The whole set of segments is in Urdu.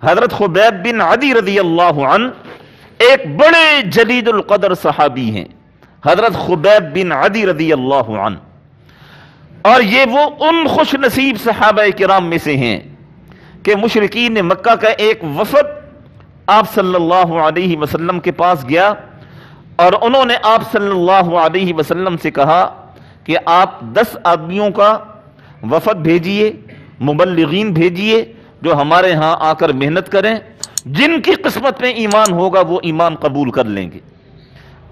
حضرت خبیب بن عدی رضی اللہ عنہ ایک بڑے جلیل القدر صحابی ہیں، حضرت خبیب بن عدی رضی اللہ عنہ، اور یہ وہ ان خوش نصیب صحابہ کرام میں سے ہیں کہ مشرکین مکہ کا ایک وفد آپ صلی اللہ علیہ وسلم کے پاس گیا اور انہوں نے آپ صلی اللہ علیہ وسلم سے کہا کہ آپ 10 آدمیوں کا وفد بھیجئے، مبلغین بھیجئے جو ہمارے ہاں آ کر محنت کریں، جن کی قسمت میں ایمان ہوگا وہ ایمان قبول کر لیں گے۔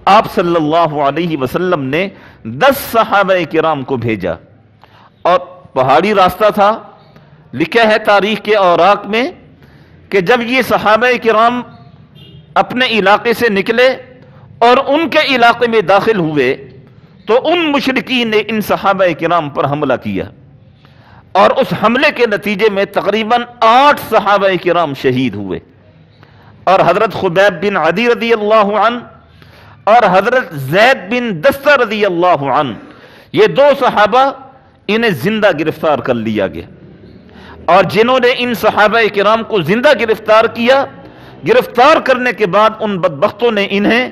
آپ صلی اللہ علیہ وسلم نے 10 صحابہ کرام کو بھیجا، اور پہاڑی راستہ تھا۔ لکھا ہے تاریخ کے اوراق میں کہ جب یہ صحابہ کرام اپنے علاقے سے نکلے اور ان کے علاقے میں داخل ہوئے تو ان مشرکین نے ان صحابہ کرام پر حملہ کیا، اور اس حملے کے نتیجے میں تقریباً 8 صحابہ کرام شہید ہوئے، اور حضرت خبیب بن عدی رضی اللہ عنہ اور حضرت زید بن دستہ رضی اللہ عنہ، یہ 2 صحابہ انہیں زندہ گرفتار کر لیا گیا، اور جنہوں نے ان صحابہ کرام کو زندہ گرفتار کیا، گرفتار کرنے کے بعد ان بدبختوں نے انہیں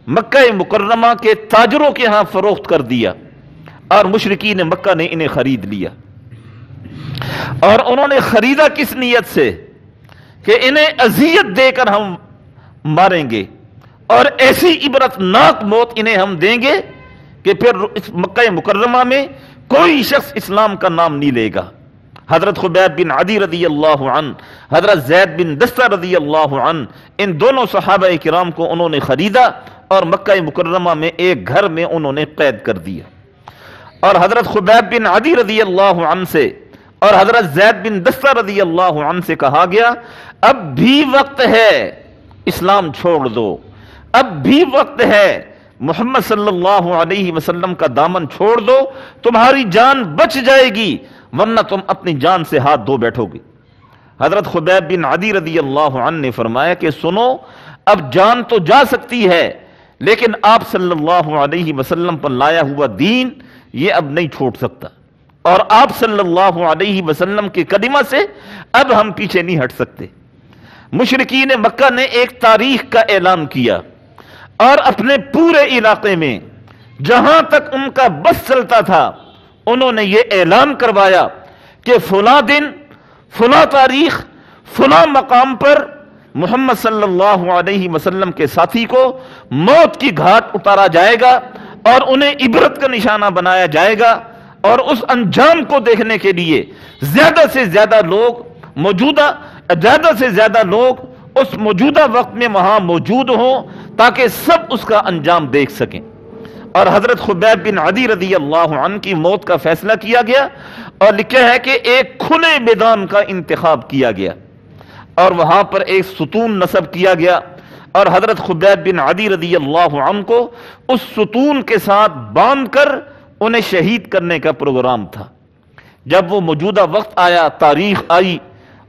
مکہ مکرمہ کے تاجروں کے ہاں فروخت کر دیا، اور مشرکین مکہ نے انہیں خرید لیا۔ اور انہوں نے خریدا کس نیت سے کہ انہیں اذیت دے کر ہم ماریں گے اور ایسی عبرتناک موت انہیں ہم دیں گے کہ پھر اس مکہ مکرمہ میں کوئی شخص اسلام کا نام نہیں لے گا۔ حضرت خبیب بن عدی رضی اللہ عنہ، حضرت زید بن دستہ رضی اللہ عنہ، ان دونوں صحابہ کرام کو انہوں نے خریدا اور مکہ مکرمہ میں ایک گھر میں انہوں نے قید کر دیا، اور حضرت خبیب بن عدی رضی اللہ عنہ سے اور حضرت زید بن دستہ رضی اللہ عنہ سے کہا گیا اب بھی وقت ہے اسلام چھوڑ دو، اب بھی وقت ہے محمد صلی اللہ علیہ وسلم کا دامن چھوڑ دو، تمہاری جان بچ جائے گی ورنہ تم اپنی جان سے ہاتھ دھو بیٹھو گے۔ حضرت خبیب بن عدی رضی اللہ عنہ نے فرمایا کہ سنو، اب جان تو جا سکتی ہے لیکن آپ صلی اللہ علیہ وسلم پر لایا ہوا دین یہ اب نہیں چھوڑ سکتا، اور آپ صلی اللہ علیہ وسلم کے کلمہ سے اب ہم پیچھے نہیں ہٹ سکتے۔ مشرکین مکہ نے ایک تاریخ کا اعلان کیا اور اپنے پورے علاقے میں جہاں تک ان کا بس چلتا تھا انہوں نے یہ اعلان کروایا کہ فلاں دن، فلاں تاریخ، فلاں مقام پر محمد صلی اللہ علیہ وسلم کے ساتھی کو موت کی گھاٹ اتارا جائے گا اور انہیں عبرت کا نشانہ بنایا جائے گا، اور اس انجام کو دیکھنے کے لیے زیادہ سے زیادہ لوگ اس موجودہ وقت میں وہاں موجود ہوں تاکہ سب اس کا انجام دیکھ سکیں۔ اور حضرت خبیب بن عدی رضی اللہ عنہ کی موت کا فیصلہ کیا گیا، اور لکھا ہے کہ ایک کھلے میدان کا انتخاب کیا گیا اور وہاں پر ایک ستون نصب کیا گیا، اور حضرت خبیب بن عدی رضی اللہ عنہ کو اس ستون کے ساتھ باندھ کر انہیں شہید کرنے کا پروگرام تھا۔ جب وہ موجودہ وقت آیا، تاریخ آئی،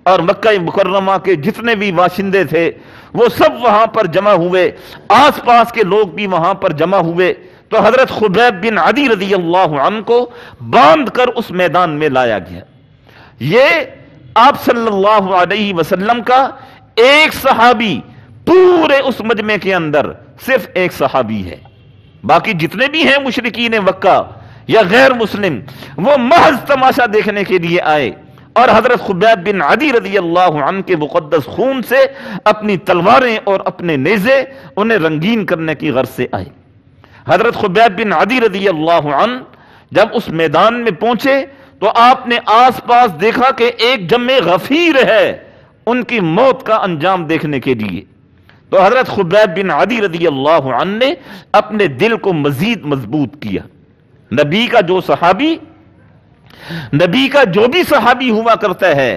اور مکہ مکرمہ کے جتنے بھی باشندے تھے وہ سب وہاں پر جمع ہوئے، آس پاس کے لوگ بھی وہاں پر جمع ہوئے، تو حضرت خبیب بن عدی رضی اللہ عنہ کو باندھ کر اس میدان میں لایا گیا۔ یہ آپ صلی اللہ علیہ وسلم کا ایک صحابی پورے اس مجمع کے اندر صرف ایک صحابی ہے، باقی جتنے بھی ہیں مشرکین مکہ یا غیر مسلم وہ محض تماشا دیکھنے کے لیے آئے، اور حضرت خبیب بن عدی رضی اللہ عنہ کے مقدس خون سے اپنی تلواریں اور اپنے نیزے انہیں رنگین کرنے کی غرض سے آئے۔ حضرت خبیب بن عدی رضی اللہ عنہ جب اس میدان میں پہنچے تو آپ نے آس پاس دیکھا کہ ایک جمع غفیر ہے ان کی موت کا انجام دیکھنے کے لیے، تو حضرت خبیب بن عدی رضی اللہ عنہ نے اپنے دل کو مزید مضبوط کیا۔ نبی کا جو بھی صحابی ہوا کرتا ہے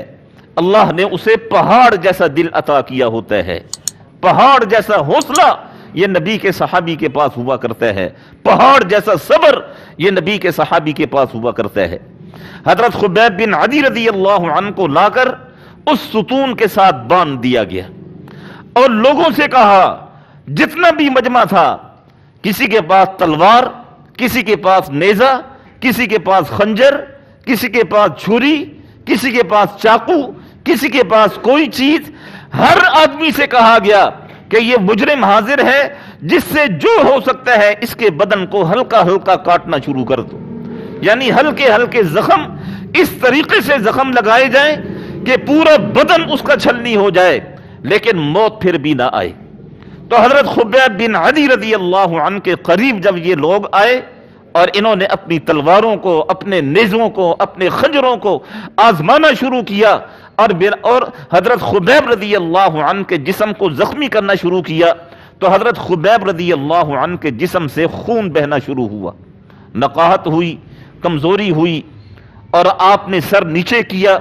اللہ نے اسے پہاڑ جیسا دل عطا کیا ہوتا ہے، پہاڑ جیسا حوصلہ یہ نبی کے صحابی کے پاس ہوا کرتا ہے، پہاڑ جیسا صبر یہ نبی کے صحابی کے پاس ہوا کرتا ہے۔ حضرت خبیب بن عدی رضی اللہ عنہ کو لا کر اس ستون کے ساتھ باندھ دیا گیا، اور لوگوں سے کہا، جتنا بھی مجمع تھا، کسی کے پاس تلوار، کسی کے پاس نیزہ، کسی کے پاس خنجر، کسی کے پاس چھری، کسی کے پاس چاقو، کسی کے پاس کوئی چیز، ہر آدمی سے کہا گیا کہ یہ مجرم حاضر ہے، جس سے جو ہو سکتا ہے اس کے بدن کو ہلکا ہلکا کاٹنا شروع کر دو، یعنی ہلکے ہلکے زخم اس طریقے سے زخم لگائے جائیں کہ پورا بدن اس کا چھلنی ہو جائے لیکن موت پھر بھی نہ آئے۔ تو حضرت خبیب بن عدی رضی اللہ عنہ کے قریب جب یہ لوگ آئے اور انہوں نے اپنی تلواروں کو، اپنے نیزوں کو، اپنے خنجروں کو آزمانا شروع کیا اور حضرت خبیب رضی اللہ عنہ کے جسم کو زخمی کرنا شروع کیا، تو حضرت خبیب رضی اللہ عنہ کے جسم سے خون بہنا شروع ہوا، نقاہت ہوئی، کمزوری ہوئی، اور آپ نے سر نیچے کیا۔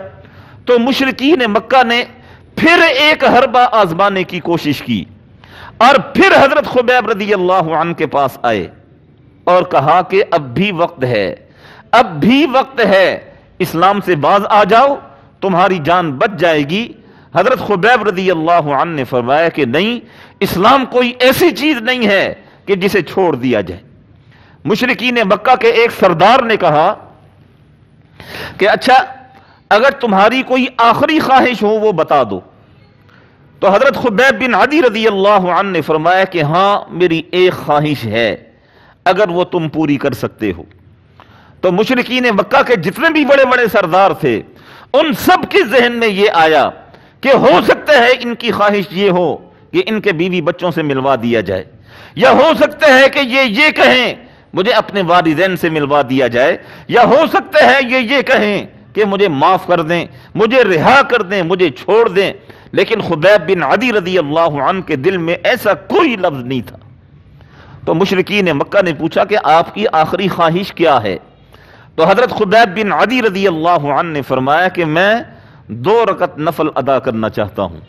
تو مشرکین مکہ نے پھر ایک حربہ آزمانے کی کوشش کی اور پھر حضرت خبیب رضی اللہ عنہ کے پاس آئے اور کہا کہ اب بھی وقت ہے، اب بھی وقت ہے، اسلام سے باز آ جاؤ، تمہاری جان بچ جائے گی۔ حضرت خبیب رضی اللہ عنہ نے فرمایا کہ نہیں، اسلام کوئی ایسی چیز نہیں ہے کہ جسے چھوڑ دیا جائے۔ مشرکین مکہ کے ایک سردار نے کہا کہ اچھا اگر تمہاری کوئی آخری خواہش ہو وہ بتا دو۔ تو حضرت خبیب بن عدی رضی اللہ عنہ نے فرمایا کہ ہاں میری ایک خواہش ہے، اگر وہ تم پوری کر سکتے ہو۔ تو مشرکین مکہ کے جتنے بھی بڑے بڑے سردار تھے ان سب کے ذہن میں یہ آیا کہ ہو سکتا ہے ان کی خواہش یہ ہو کہ ان کے بیوی بچوں سے ملوا دیا جائے، یا ہو سکتا ہے کہ یہ کہیں مجھے اپنے والدین سے ملوا دیا جائے، یا ہو سکتا ہے یہ کہیں کہ مجھے معاف کر دیں، مجھے رہا کر دیں، مجھے چھوڑ دیں۔ لیکن خبیب بن عدی رضی اللہ عنہ کے دل میں ایسا کوئی لفظ نہیں تھا۔ تو مشرکین مکہ نے پوچھا کہ آپ کی آخری خواہش کیا ہے؟ تو حضرت خبیب بن عدی رضی اللہ عنہ نے فرمایا کہ میں 2 رکعت نفل ادا کرنا چاہتا ہوں،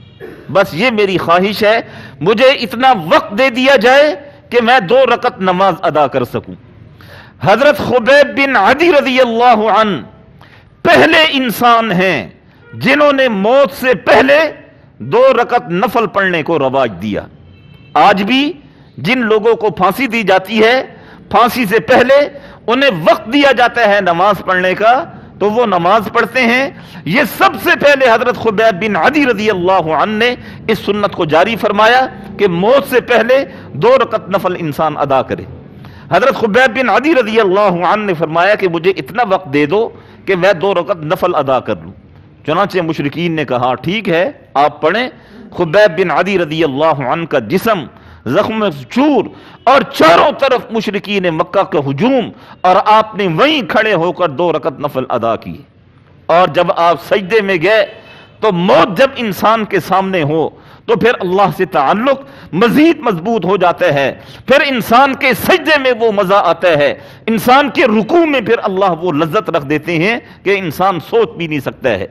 بس یہ میری خواہش ہے، مجھے اتنا وقت دے دیا جائے کہ میں 2 رکعت نماز ادا کر سکوں۔ حضرت خبیب بن عدی رضی اللہ عنہ پہلے انسان ہیں جنہوں نے موت سے پہلے 2 رکعت نفل پڑھنے کو رواج دیا۔ آج بھی جن لوگوں کو پھانسی دی جاتی ہے، پھانسی سے پہلے انہیں وقت دیا جاتا ہے نماز پڑھنے کا، تو وہ نماز پڑھتے ہیں۔ یہ سب سے پہلے حضرت خبیب بن عدی رضی اللہ عنہ نے اس سنت کو جاری فرمایا کہ موت سے پہلے 2 رکعت نفل انسان ادا کرے۔ حضرت خبیب بن عدی رضی اللہ عنہ نے فرمایا کہ مجھے اتنا وقت دے دو کہ میں 2 رکعت نفل ادا کر لوں۔ چنانچہ مشرکین نے کہا ٹھیک ہے آپ پڑھیں۔ خبیب بن عدی رضی اللہ عنہ کا جسم زخم چور اور چاروں طرف مشرکین مکہ کا ہجوم، اور آپ نے وہیں کھڑے ہو کر 2 رکعت نفل ادا کیے۔ اور جب آپ سجدے میں گئے تو موت جب انسان کے سامنے ہو تو پھر اللہ سے تعلق مزید مضبوط ہو جاتا ہے، پھر انسان کے سجدے میں وہ مزہ آتا ہے، انسان کے رکوع میں پھر اللہ وہ لذت رکھ دیتے ہیں کہ انسان سوچ بھی نہیں سکتا ہے۔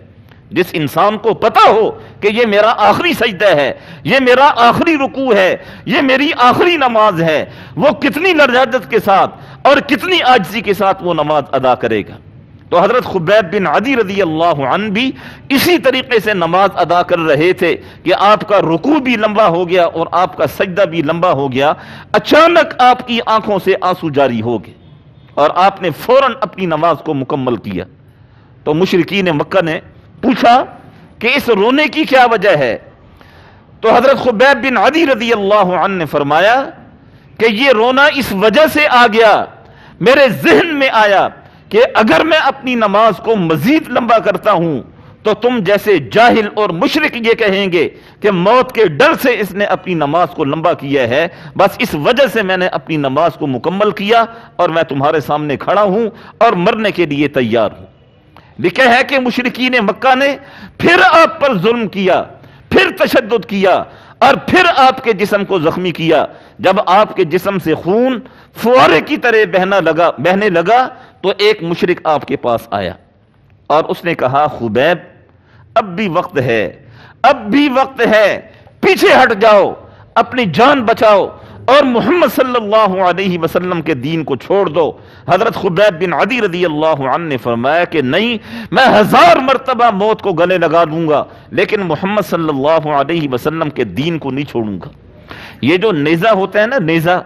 جس انسان کو پتا ہو کہ یہ میرا آخری سجدہ ہے، یہ میرا آخری رکوع ہے، یہ میری آخری نماز ہے، وہ کتنی لرزت کے ساتھ اور کتنی عاجزی کے ساتھ وہ نماز ادا کرے گا۔ تو حضرت خبیب بن عدی رضی اللہ عنہ بھی اسی طریقے سے نماز ادا کر رہے تھے کہ آپ کا رکوع بھی لمبا ہو گیا اور آپ کا سجدہ بھی لمبا ہو گیا۔ اچانک آپ کی آنکھوں سے آنسو جاری ہو گئے اور آپ نے فوراً اپنی نماز کو مکمل کیا۔ تو مشرکین مکہ نے پوچھا کہ اس رونے کی کیا وجہ ہے؟ تو حضرت خبیب بن عدی رضی اللہ عنہ نے فرمایا کہ یہ رونا اس وجہ سے آ گیا، میرے ذہن میں آیا کہ اگر میں اپنی نماز کو مزید لمبا کرتا ہوں تو تم جیسے جاہل اور مشرک یہ کہیں گے کہ موت کے ڈر سے اس نے اپنی نماز کو لمبا کیا ہے، بس اس وجہ سے میں نے اپنی نماز کو مکمل کیا اور میں تمہارے سامنے کھڑا ہوں اور مرنے کے لیے تیار ہوں۔ لکھا ہے کہ مشرکین مکہ نے پھر آپ پر ظلم کیا، پھر تشدد کیا اور پھر آپ کے جسم کو زخمی کیا۔ جب آپ کے جسم سے خون فوارے کی طرح بہنے لگا تو ایک مشرک آپ کے پاس آیا اور اس نے کہا خبیب اب بھی وقت ہے، اب بھی وقت ہے، پیچھے ہٹ جاؤ، اپنی جان بچاؤ اور محمد صلی اللہ علیہ وسلم کے دین کو چھوڑ دو۔ حضرت خبیب بن عدی رضی اللہ عنہ نے فرمایا کہ نہیں، میں 1000 مرتبہ موت کو گلے لگا لوں گا لیکن محمد صلی اللہ علیہ وسلم کے دین کو نہیں چھوڑوں گا۔ یہ جو نیزہ ہوتا ہے نا، نیزہ،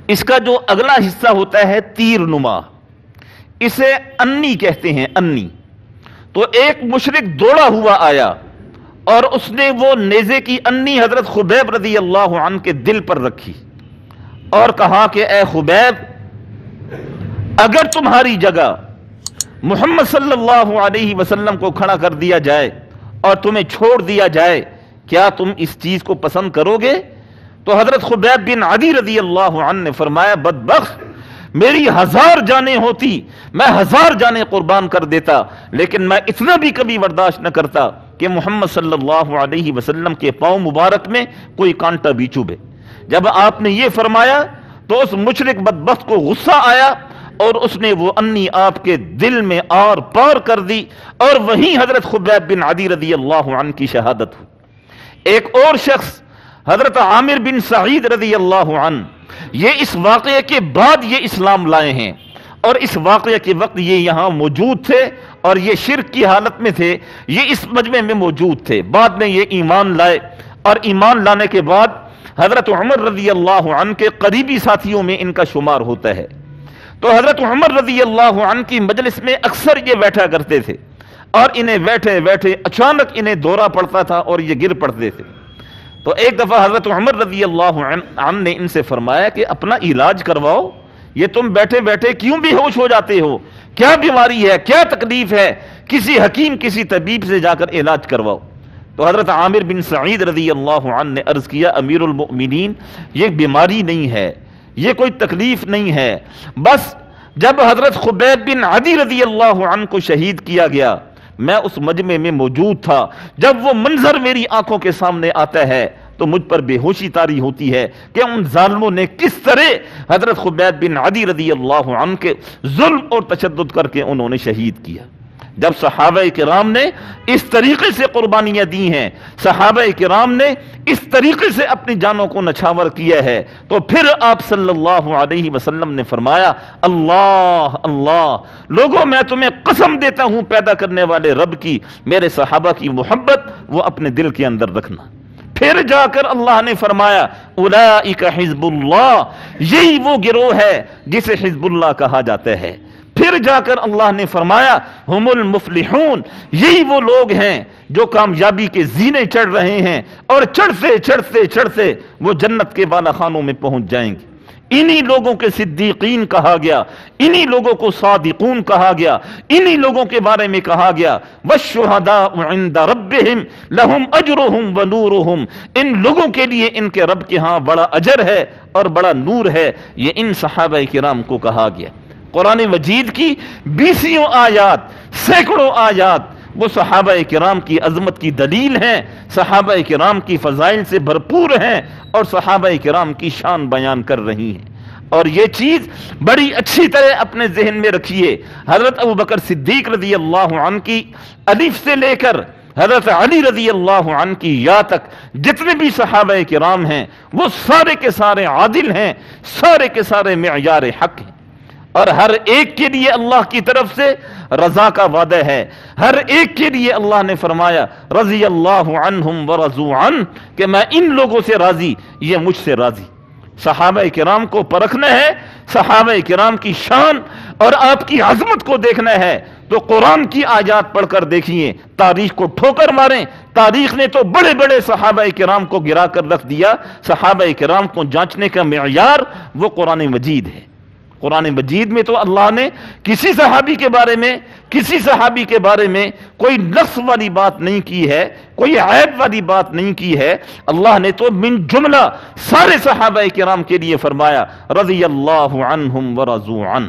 اس کا جو اگلا حصہ ہوتا ہے تیر نما، اسے انی کہتے ہیں، انی۔ تو ایک مشرک دوڑا ہوا آیا اور اس نے وہ نیزے کی انی حضرت خبیب رضی اللہ عنہ کے دل پر رکھی اور کہا کہ اے خبیب، اگر تمہاری جگہ محمد صلی اللہ علیہ وسلم کو کھڑا کر دیا جائے اور تمہیں چھوڑ دیا جائے، کیا تم اس چیز کو پسند کرو گے؟ تو حضرت خبیب بن عدی رضی اللہ عنہ نے فرمایا، بدبخت، میری 1000 جانیں ہوتی، میں 1000 جانیں قربان کر دیتا، لیکن میں اتنا بھی کبھی برداشت نہ کرتا کہ محمد صلی اللہ علیہ وسلم کے پاؤں مبارک میں کوئی کانٹا بھی چبھے۔ جب آپ نے یہ فرمایا تو اس مشرک بدبخت کو غصہ آیا اور اس نے وہ انی آپ کے دل میں آر پار کر دی، اور وہیں حضرت خبیب بن عدی رضی اللہ عنہ کی شہادت ہوئی۔ ایک اور شخص حضرت عامر بن سعید رضی اللہ عنہ، یہ اس واقعے کے بعد یہ اسلام لائے ہیں، اور اس واقعے کے وقت یہ یہاں موجود تھے اور یہ شرک کی حالت میں تھے، یہ اس مجمع میں موجود تھے، بعد میں یہ ایمان لائے، اور ایمان لانے کے بعد حضرت عمر رضی اللہ عنہ کے قریبی ساتھیوں میں ان کا شمار ہوتا ہے۔ تو حضرت عمر رضی اللہ عنہ کی مجلس میں اکثر یہ بیٹھا کرتے تھے، اور انہیں بیٹھے بیٹھے اچانک انہیں دورہ پڑتا تھا اور یہ گر پڑتے تھے۔ تو ایک دفعہ حضرت عمر رضی اللہ عنہ نے ان سے فرمایا کہ اپنا علاج کرواؤ، یہ تم بیٹھے بیٹھے کیوں بے ہوش ہو جاتے ہو؟ کیا بیماری ہے؟ کیا تکلیف ہے؟ کسی حکیم، کسی طبیب سے جا کر علاج کرواؤ۔ تو حضرت عامر بن سعید رضی اللہ عنہ نے عرض کیا، امیر المؤمنین، یہ بیماری نہیں ہے، یہ کوئی تکلیف نہیں ہے، بس جب حضرت خبیب بن عدی رضی اللہ عنہ کو شہید کیا گیا، میں اس مجمع میں موجود تھا، جب وہ منظر میری آنکھوں کے سامنے آتا ہے تو مجھ پر بے ہوشی طاری ہوتی ہے کہ ان ظالموں نے کس طرح حضرت خبیب بن عدی رضی اللہ عنہ کے ظلم اور تشدد کر کے انہوں نے شہید کیا۔ جب صحابہ کرام نے اس طریقے سے قربانیاں دی ہیں، صحابہ کرام نے اس طریقے سے اپنی جانوں کو نچھاور کیا ہے، تو پھر آپ صلی اللہ علیہ وسلم نے فرمایا، اللہ اللہ، لوگوں میں تمہیں قسم دیتا ہوں پیدا کرنے والے رب کی، میرے صحابہ کی محبت وہ اپنے دل کے اندر رکھنا۔ پھر جا کر اللہ نے فرمایا، اولئک حزب اللہ، یہی وہ گروہ ہے جسے حزب اللہ کہا جاتا ہے۔ پھر جا کر اللہ نے فرمایا، ہم المفلحون، یہی وہ لوگ ہیں جو کامیابی کے زینے چڑھ رہے ہیں، اور چڑھتے چڑھتے چڑھتے وہ جنت کے بالا خانوں میں پہنچ جائیں گے۔ انہی لوگوں کے صدیقین کہا گیا، انہی لوگوں کو صادقون کہا گیا، انہی لوگوں کے بارے میں کہا گیا، والشہداء عند ربہم لہم اجرہم ونورہم، ان لوگوں کے لیے ان کے رب کے ہاں بڑا اجر ہے اور بڑا نور ہے، یہ ان صحابہ کرام کو کہا گیا۔ قرآن مجید کی 20 آیات، سینکڑوں آیات وہ صحابہ کرام کی عظمت کی دلیل ہیں، صحابہ کرام کی فضائل سے بھرپور ہیں، اور صحابہ کرام کی شان بیان کر رہی ہیں۔ اور یہ چیز بڑی اچھی طرح اپنے ذہن میں رکھیے، حضرت ابوبکر صدیق رضی اللہ عنہ کی الف سے لے کر حضرت علی رضی اللہ عنہ کی یا تک جتنے بھی صحابہ کرام ہیں وہ سارے کے سارے عادل ہیں، سارے کے سارے معیار حق ہیں، اور ہر ایک کے لیے اللہ کی طرف سے رضا کا وعدہ ہے۔ ہر ایک کے لیے اللہ نے فرمایا، رضی اللہ عنہم ورضوا عنہ، کہ میں ان لوگوں سے راضی، یہ مجھ سے راضی۔ صحابہ کرام کو پرکھنا ہے، صحابہ کرام کی شان اور آپ کی عظمت کو دیکھنا ہے تو قرآن کی آیات پڑھ کر دیکھیے، تاریخ کو ٹھوکر ماریں، تاریخ نے تو بڑے بڑے صحابہ کرام کو گرا کر رکھ دیا، صحابہ کرام کو جانچنے کا معیار وہ قرآن مجید ہے۔ قرآن مجید میں تو اللہ نے کسی صحابی کے بارے میں کوئی نقص والی بات نہیں کی ہے، کوئی عیب والی بات نہیں کی ہے۔ اللہ نے تو من جملہ سارے صحابہ کرام کے لیے فرمایا، رضی اللہ عنہم ورضوا عنہ،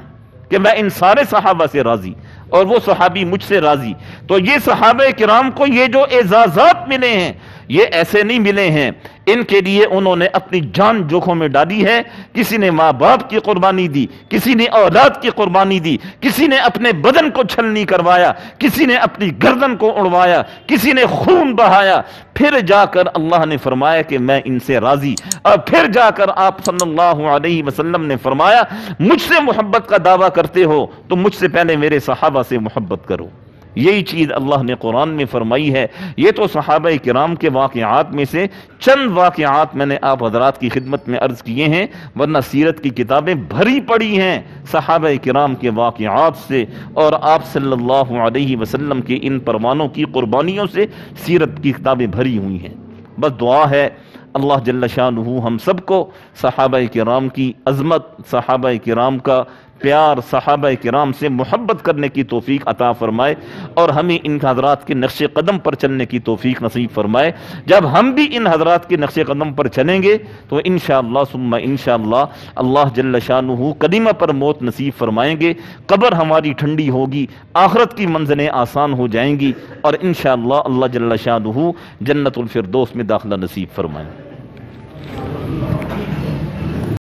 کہ میں ان سارے صحابہ سے راضی اور وہ صحابی مجھ سے راضی۔ تو یہ صحابہ کرام کو یہ جو اعزازات ملے ہیں یہ ایسے نہیں ملے ہیں، ان کے لیے انہوں نے اپنی جان جوکھوں میں ڈالی ہے۔ کسی نے ماں باپ کی قربانی دی، کسی نے اولاد کی قربانی دی، کسی نے اپنے بدن کو چھلنی کروایا، کسی نے اپنی گردن کو اڑوایا، کسی نے خون بہایا، پھر جا کر اللہ نے فرمایا کہ میں ان سے راضی۔ اور پھر جا کر آپ صلی اللہ علیہ وسلم نے فرمایا، مجھ سے محبت کا دعویٰ کرتے ہو تو مجھ سے پہلے میرے صحابہ سے محبت کرو۔ یہی چیز اللہ نے قرآن میں فرمائی ہے۔ یہ تو صحابہ کرام کے واقعات میں سے چند واقعات میں نے آپ حضرات کی خدمت میں عرض کیے ہیں، ورنہ سیرت کی کتابیں بھری پڑی ہیں صحابہ کرام کے واقعات سے، اور آپ صلی اللہ علیہ وسلم کے ان پروانوں کی قربانیوں سے سیرت کی کتابیں بھری ہوئی ہیں۔ بس دعا ہے اللہ جل شانہ ہم سب کو صحابہ کرام کی عظمت، صحابہ کرام کا پیار، صحابہ کرام سے محبت کرنے کی توفیق عطا فرمائے، اور ہمیں ان حضرات کے نقش قدم پر چلنے کی توفیق نصیب فرمائے۔ جب ہم بھی ان حضرات کے نقش قدم پر چلیں گے تو انشاءاللہ ثم انشاءاللہ اللہ جل شانہ کلمہ پر موت نصیب فرمائیں گے، قبر ہماری ٹھنڈی ہوگی، آخرت کی منزلیں آسان ہو جائیں گی، اور انشاءاللہ اللہ جل شانہ جنت الفردوس میں داخلہ نصیب فرمائیں۔